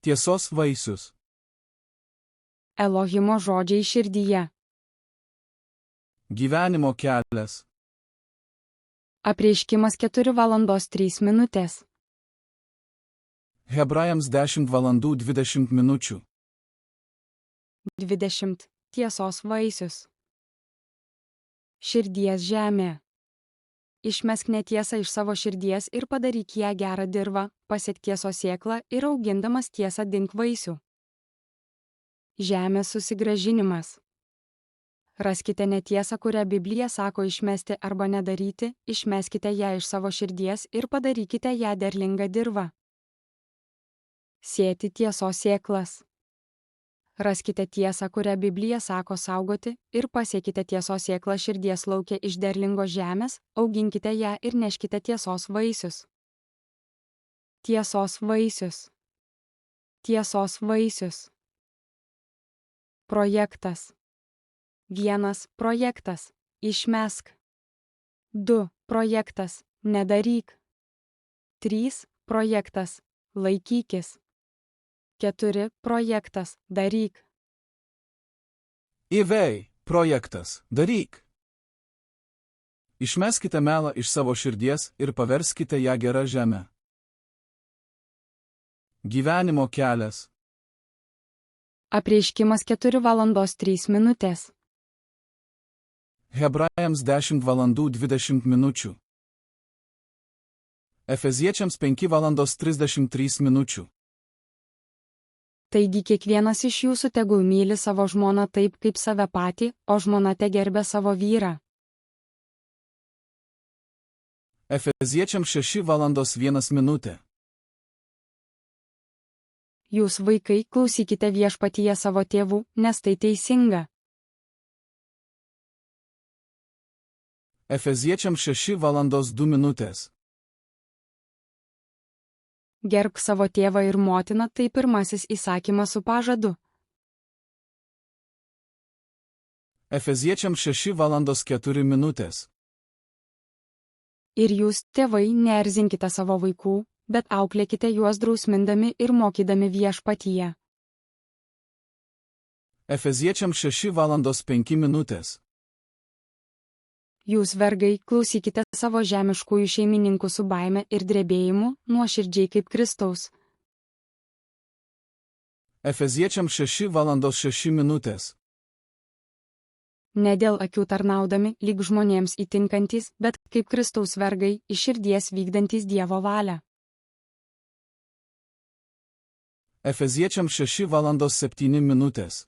Tiesos vaisius. Elohimo žodžiai širdyje. Gyvenimo kelias. Apreiškimas 4:03. Hebrajams 10:20. 20. Tiesos vaisius. Širdies žemė. Išmesk netiesą iš savo širdies ir padaryk ją gerą dirvą, pasiek tiesos sėklą ir augindamas tiesą dink vaisių. Žemės susigrąžinimas. Raskite netiesą, kurią Biblija sako išmesti arba nedaryti, išmeskite ją iš savo širdies ir padarykite ją derlingą dirvą. Sėti tiesos sėklas. Raskite tiesą, kurią Biblija sako saugoti, ir pasiekite tiesos sėklą širdies lauke iš derlingos žemės, auginkite ją ir neškite tiesos vaisius. Tiesos vaisius. Tiesos vaisius. Projektas. 1. Projektas. Išmesk. 2. Projektas. Nedaryk. 3. Projektas. Laikykis. 4. Projektas. Daryk. Įvei, projektas, daryk. Išmeskite melą iš savo širdies ir paverskite ją gerą žemę. Gyvenimo kelias. Apreiškimas 4:03. Hebrajams 10:20. Efeziečiams 5:33. Taigi kiekvienas iš jūsų tegul myli savo žmoną taip, kaip save patį, o žmona tegerbia savo vyrą. Efeziečiams 6:01. Jūs vaikai klausykite viešpatyje savo tėvų, nes tai teisinga. Efeziečiams 6:02. Gerbk savo tėvą ir motiną, tai pirmasis įsakymas su pažadu. Efeziečiams 6:04. Ir jūs, tėvai, neerzinkite savo vaikų, bet auklėkite juos drausmindami ir mokydami viešpatyje. Efeziečiams 6:05. Jūs, vergai, klausykite savo žemiškųjų šeimininkų su baime ir drebėjimu, nuoširdžiai kaip Kristaus. Efeziečiams 6:06. Ne dėl akių tarnaudami, lyg žmonėms įtinkantys, bet kaip Kristaus vergai, iš širdies vykdantys Dievo valią. Efeziečiams 6:07.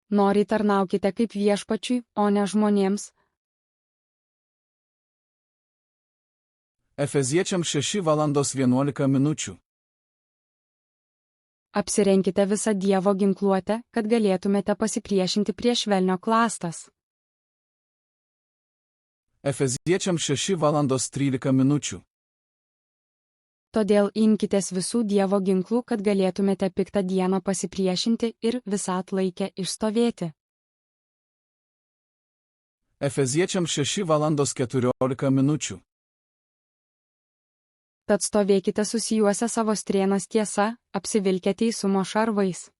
Noriai tarnaukite kaip viešpačiui, o ne žmonėms. Efeziečiams 6:11. Apsirenkite visą Dievo ginkluotę, kad galėtumėte pasipriešinti prieš velnio klastas. Efeziečiams 6:13. Todėl imkitės visų Dievo ginklų, kad galėtumėte piktą dieną pasipriešinti ir visą atlaikę išstovėti. Efeziečiams 6:14. Tad stovėkite susijuosę savo strėnas tiesa, apsivilkę teisumo šarvais.